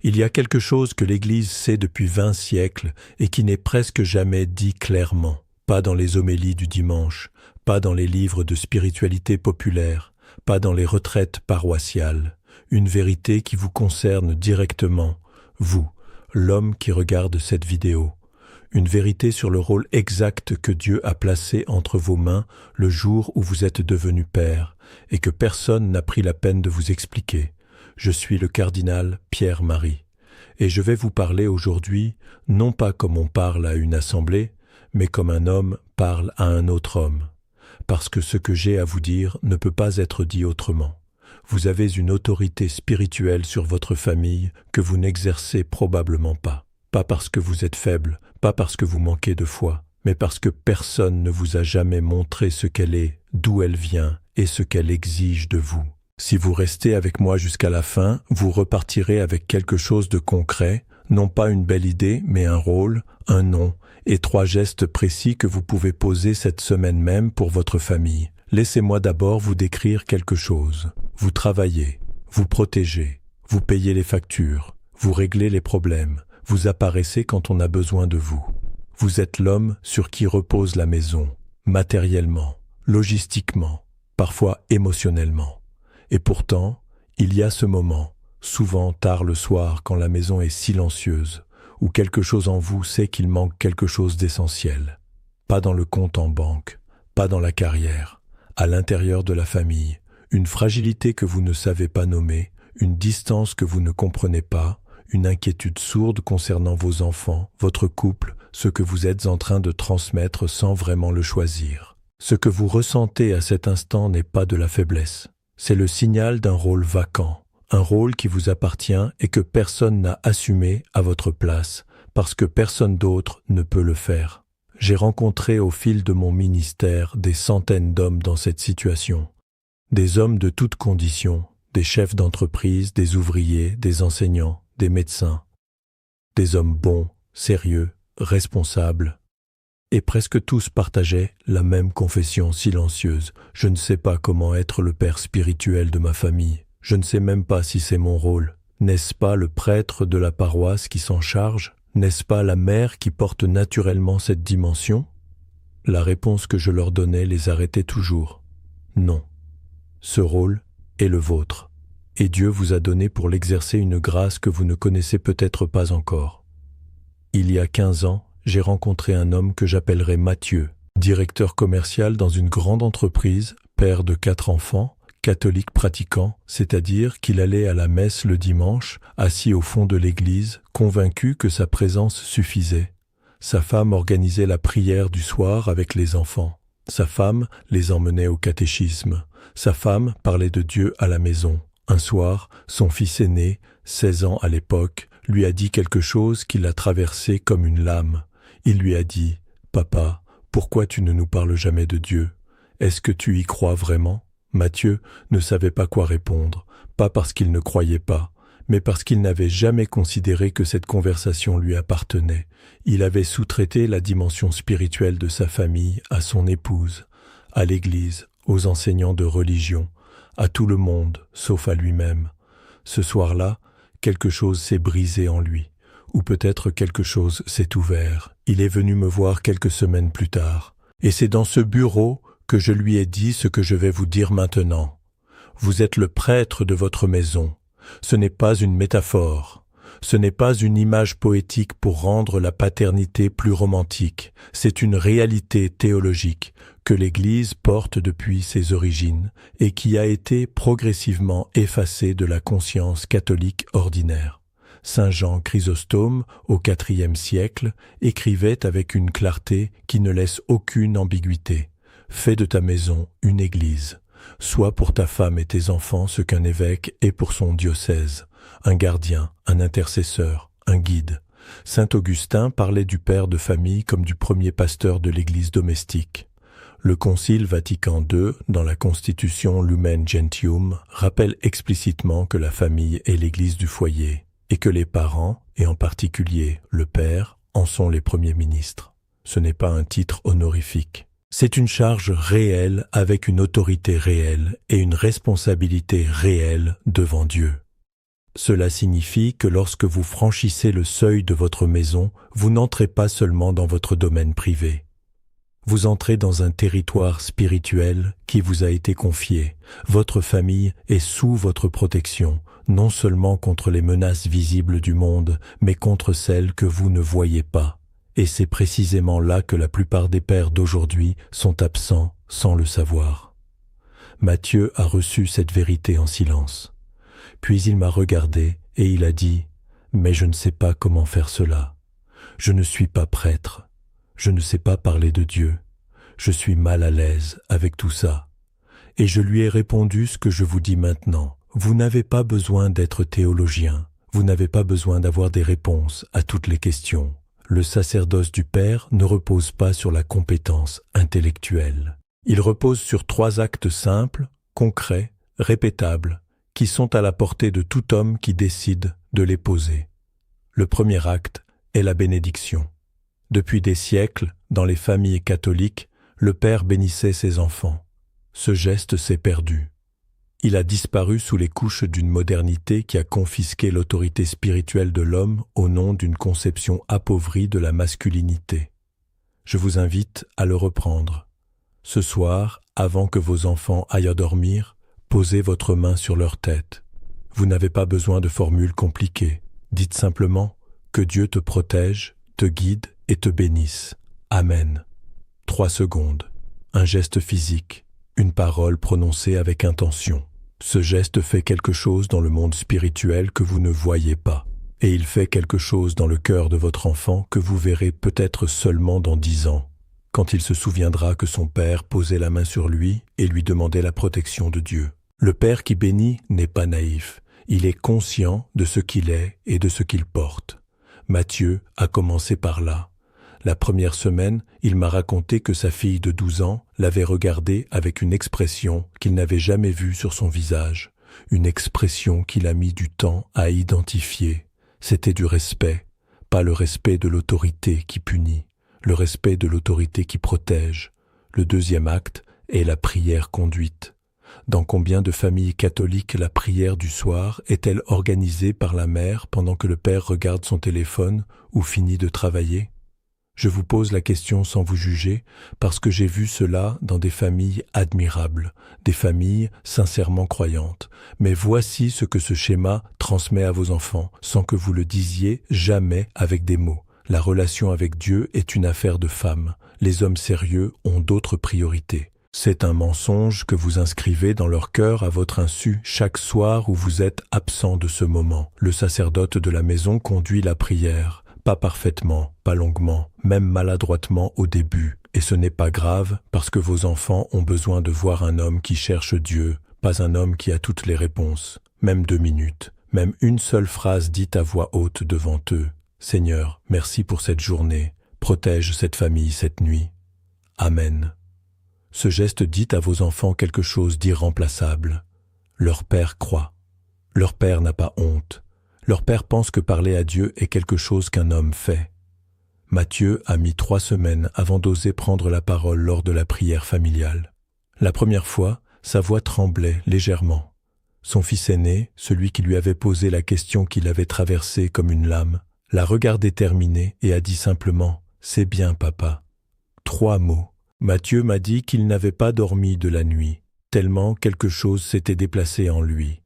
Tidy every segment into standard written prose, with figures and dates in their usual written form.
Il y a quelque chose que l'Église sait depuis 20 siècles et qui n'est presque jamais dit clairement, pas dans les homélies du dimanche, pas dans les livres de spiritualité populaire, pas dans les retraites paroissiales, une vérité qui vous concerne directement, vous, l'homme qui regarde cette vidéo, une vérité sur le rôle exact que Dieu a placé entre vos mains le jour où vous êtes devenu père et que personne n'a pris la peine de vous expliquer. Je suis le cardinal Pierre-Marie et je vais vous parler aujourd'hui non pas comme on parle à une assemblée, mais comme un homme parle à un autre homme, parce que ce que j'ai à vous dire ne peut pas être dit autrement. Vous avez une autorité spirituelle sur votre famille que vous n'exercez probablement pas. Pas parce que vous êtes faible, pas parce que vous manquez de foi, mais parce que personne ne vous a jamais montré ce qu'elle est, d'où elle vient et ce qu'elle exige de vous. Si vous restez avec moi jusqu'à la fin, vous repartirez avec quelque chose de concret, non pas une belle idée, mais un rôle, un nom et 3 gestes précis que vous pouvez poser cette semaine même pour votre famille. Laissez-moi d'abord vous décrire quelque chose. Vous travaillez, vous protégez, vous payez les factures, vous réglez les problèmes, vous apparaissez quand on a besoin de vous. Vous êtes l'homme sur qui repose la maison, matériellement, logistiquement, parfois émotionnellement. Et pourtant, il y a ce moment, souvent tard le soir quand la maison est silencieuse, où quelque chose en vous sait qu'il manque quelque chose d'essentiel. Pas dans le compte en banque, pas dans la carrière, à l'intérieur de la famille, une fragilité que vous ne savez pas nommer, une distance que vous ne comprenez pas, une inquiétude sourde concernant vos enfants, votre couple, ce que vous êtes en train de transmettre sans vraiment le choisir. Ce que vous ressentez à cet instant n'est pas de la faiblesse. C'est le signal d'un rôle vacant, un rôle qui vous appartient et que personne n'a assumé à votre place, parce que personne d'autre ne peut le faire. J'ai rencontré au fil de mon ministère des centaines d'hommes dans cette situation. Des hommes de toutes conditions, des chefs d'entreprise, des ouvriers, des enseignants, des médecins. Des hommes bons, sérieux, responsables. Et presque tous partageaient la même confession silencieuse. Je ne sais pas comment être le père spirituel de ma famille. Je ne sais même pas si c'est mon rôle. N'est-ce pas le prêtre de la paroisse qui s'en charge ? N'est-ce pas la mère qui porte naturellement cette dimension ? La réponse que je leur donnais les arrêtait toujours. Non. Ce rôle est le vôtre. Et Dieu vous a donné pour l'exercer une grâce que vous ne connaissez peut-être pas encore. Il y a 15 ans, j'ai rencontré un homme que j'appellerai Mathieu, directeur commercial dans une grande entreprise, père de 4 enfants, catholique pratiquant, c'est-à-dire qu'il allait à la messe le dimanche, assis au fond de l'église, convaincu que sa présence suffisait. Sa femme organisait la prière du soir avec les enfants. Sa femme les emmenait au catéchisme. Sa femme parlait de Dieu à la maison. Un soir, son fils aîné, 16 ans à l'époque, lui a dit quelque chose qui l'a traversé comme une lame. Il lui a dit « Papa, pourquoi tu ne nous parles jamais de Dieu ? Est-ce que tu y crois vraiment ?» Mathieu ne savait pas quoi répondre, pas parce qu'il ne croyait pas, mais parce qu'il n'avait jamais considéré que cette conversation lui appartenait. Il avait sous-traité la dimension spirituelle de sa famille à son épouse, à l'Église, aux enseignants de religion, à tout le monde, sauf à lui-même. Ce soir-là, quelque chose s'est brisé en lui, ou peut-être quelque chose s'est ouvert. Il est venu me voir quelques semaines plus tard, et c'est dans ce bureau que je lui ai dit ce que je vais vous dire maintenant. Vous êtes le prêtre de votre maison. Ce n'est pas une métaphore. Ce n'est pas une image poétique pour rendre la paternité plus romantique. C'est une réalité théologique que l'Église porte depuis ses origines et qui a été progressivement effacée de la conscience catholique ordinaire. Saint Jean Chrysostome, au IVe siècle, écrivait avec une clarté qui ne laisse aucune ambiguïté. « Fais de ta maison une église. Sois pour ta femme et tes enfants ce qu'un évêque est pour son diocèse, un gardien, un intercesseur, un guide. » Saint Augustin parlait du père de famille comme du premier pasteur de l'église domestique. Le Concile Vatican II, dans la Constitution Lumen Gentium, rappelle explicitement que la famille est l'église du foyer et que les parents, et en particulier le père, en sont les premiers ministres. Ce n'est pas un titre honorifique. C'est une charge réelle avec une autorité réelle et une responsabilité réelle devant Dieu. Cela signifie que lorsque vous franchissez le seuil de votre maison, vous n'entrez pas seulement dans votre domaine privé. Vous entrez dans un territoire spirituel qui vous a été confié. Votre famille est sous votre protection, non seulement contre les menaces visibles du monde, mais contre celles que vous ne voyez pas. Et c'est précisément là que la plupart des pères d'aujourd'hui sont absents sans le savoir. Matthieu a reçu cette vérité en silence. Puis il m'a regardé et il a dit « Mais je ne sais pas comment faire cela. Je ne suis pas prêtre. Je ne sais pas parler de Dieu. Je suis mal à l'aise avec tout ça. » Et je lui ai répondu ce que je vous dis maintenant. Vous n'avez pas besoin d'être théologien. Vous n'avez pas besoin d'avoir des réponses à toutes les questions. Le sacerdoce du Père ne repose pas sur la compétence intellectuelle. Il repose sur 3 actes simples, concrets, répétables, qui sont à la portée de tout homme qui décide de les poser. Le premier acte est la bénédiction. Depuis des siècles, dans les familles catholiques, le Père bénissait ses enfants. Ce geste s'est perdu. Il a disparu sous les couches d'une modernité qui a confisqué l'autorité spirituelle de l'homme au nom d'une conception appauvrie de la masculinité. Je vous invite à le reprendre. Ce soir, avant que vos enfants aillent dormir, posez votre main sur leur tête. Vous n'avez pas besoin de formules compliquées. Dites simplement que Dieu te protège, te guide et te bénisse. Amen. 3 secondes. Un geste physique. Une parole prononcée avec intention. Ce geste fait quelque chose dans le monde spirituel que vous ne voyez pas. Et il fait quelque chose dans le cœur de votre enfant que vous verrez peut-être seulement dans 10 ans, quand il se souviendra que son père posait la main sur lui et lui demandait la protection de Dieu. Le père qui bénit n'est pas naïf. Il est conscient de ce qu'il est et de ce qu'il porte. Matthieu a commencé par là. La première semaine, il m'a raconté que sa fille de 12 ans l'avait regardé avec une expression qu'il n'avait jamais vue sur son visage, une expression qu'il a mis du temps à identifier. C'était du respect, pas le respect de l'autorité qui punit, le respect de l'autorité qui protège. Le deuxième acte est la prière conduite. Dans combien de familles catholiques la prière du soir est-elle organisée par la mère pendant que le père regarde son téléphone ou finit de travailler ? Je vous pose la question sans vous juger, parce que j'ai vu cela dans des familles admirables, des familles sincèrement croyantes. Mais voici ce que ce schéma transmet à vos enfants, sans que vous le disiez jamais avec des mots. La relation avec Dieu est une affaire de femmes. Les hommes sérieux ont d'autres priorités. C'est un mensonge que vous inscrivez dans leur cœur à votre insu chaque soir où vous êtes absent de ce moment. Le sacerdote de la maison conduit la prière. Pas parfaitement, pas longuement, même maladroitement au début. Et ce n'est pas grave parce que vos enfants ont besoin de voir un homme qui cherche Dieu, pas un homme qui a toutes les réponses. Même 2 minutes, même une seule phrase dite à voix haute devant eux. Seigneur, merci pour cette journée. Protège cette famille cette nuit. Amen. Ce geste dit à vos enfants quelque chose d'irremplaçable. Leur père croit. Leur père n'a pas honte. Leur père pense que parler à Dieu est quelque chose qu'un homme fait. Matthieu a mis 3 semaines avant d'oser prendre la parole lors de la prière familiale. La première fois, sa voix tremblait légèrement. Son fils aîné, celui qui lui avait posé la question qui l'avait traversé comme une lame, l'a regardé terminer et a dit simplement « C'est bien, papa ». 3 mots. Matthieu m'a dit qu'il n'avait pas dormi de la nuit, tellement quelque chose s'était déplacé en lui.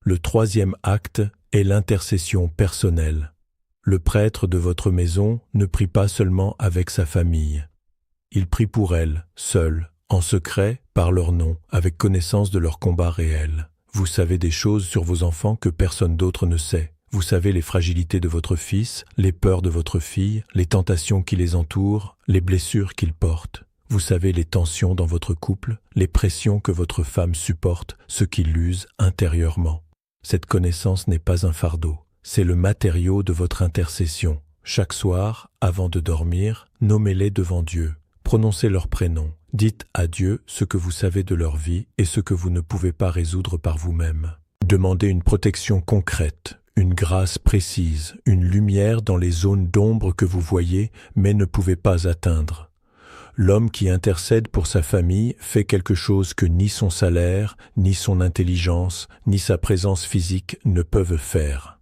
Le 3e acte est l'intercession personnelle. Le prêtre de votre maison ne prie pas seulement avec sa famille. Il prie pour elle, seul, en secret, par leur nom, avec connaissance de leur combat réel. Vous savez des choses sur vos enfants que personne d'autre ne sait. Vous savez les fragilités de votre fils, les peurs de votre fille, les tentations qui les entourent, les blessures qu'ils portent. Vous savez les tensions dans votre couple, les pressions que votre femme supporte, ce qui l'use intérieurement. Cette connaissance n'est pas un fardeau, c'est le matériau de votre intercession. Chaque soir, avant de dormir, nommez-les devant Dieu, prononcez leurs prénoms, dites à Dieu ce que vous savez de leur vie et ce que vous ne pouvez pas résoudre par vous-même. Demandez une protection concrète, une grâce précise, une lumière dans les zones d'ombre que vous voyez mais ne pouvez pas atteindre. L'homme qui intercède pour sa famille fait quelque chose que ni son salaire, ni son intelligence, ni sa présence physique ne peuvent faire.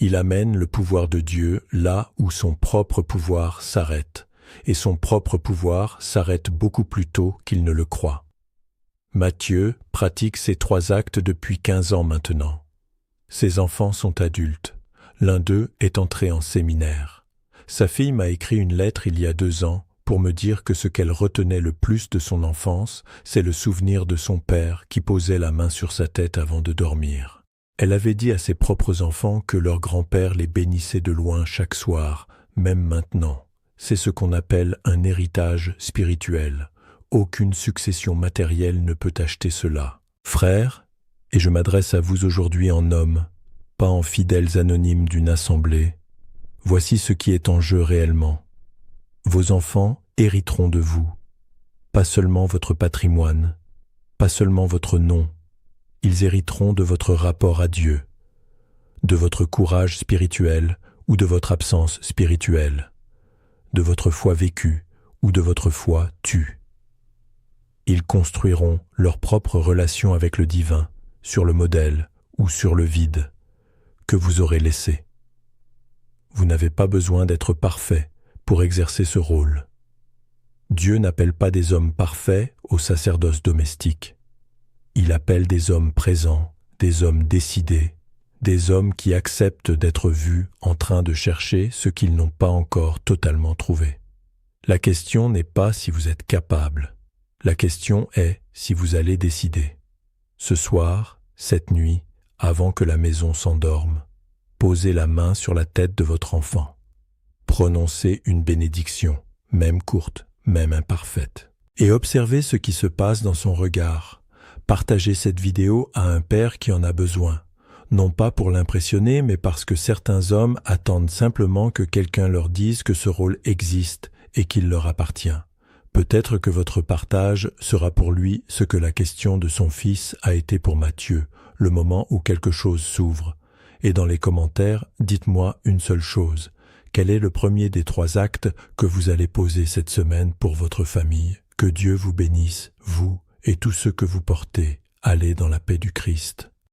Il amène le pouvoir de Dieu là où son propre pouvoir s'arrête, et son propre pouvoir s'arrête beaucoup plus tôt qu'il ne le croit. Matthieu pratique ces 3 actes depuis 15 ans maintenant. Ses enfants sont adultes. L'un d'eux est entré en séminaire. Sa fille m'a écrit une lettre il y a 2 ans pour me dire que ce qu'elle retenait le plus de son enfance, c'est le souvenir de son père qui posait la main sur sa tête avant de dormir. Elle avait dit à ses propres enfants que leur grand-père les bénissait de loin chaque soir, même maintenant. C'est ce qu'on appelle un héritage spirituel. Aucune succession matérielle ne peut acheter cela. Frères, et je m'adresse à vous aujourd'hui en hommes, pas en fidèles anonymes d'une assemblée, voici ce qui est en jeu réellement. Vos enfants hériteront de vous, pas seulement votre patrimoine, pas seulement votre nom, ils hériteront de votre rapport à Dieu, de votre courage spirituel ou de votre absence spirituelle, de votre foi vécue ou de votre foi tue. Ils construiront leur propre relation avec le divin, sur le modèle ou sur le vide que vous aurez laissé. Vous n'avez pas besoin d'être parfait pour exercer ce rôle. Dieu n'appelle pas des hommes parfaits au sacerdoce domestique. Il appelle des hommes présents, des hommes décidés, des hommes qui acceptent d'être vus en train de chercher ce qu'ils n'ont pas encore totalement trouvé. La question n'est pas si vous êtes capable. La question est si vous allez décider. Ce soir, cette nuit, avant que la maison s'endorme, posez la main sur la tête de votre enfant. Prononcez une bénédiction, même courte, même imparfaite, et observez ce qui se passe dans son regard. Partagez cette vidéo à un père qui en a besoin, non pas pour l'impressionner, mais parce que certains hommes attendent simplement que quelqu'un leur dise que ce rôle existe et qu'il leur appartient. Peut-être que votre partage sera pour lui ce que la question de son fils a été pour Matthieu, le moment où quelque chose s'ouvre. Et dans les commentaires, dites-moi une seule chose. Quel est le premier des 3 actes que vous allez poser cette semaine pour votre famille? Que Dieu vous bénisse, vous et tous ceux que vous portez. Allez dans la paix du Christ.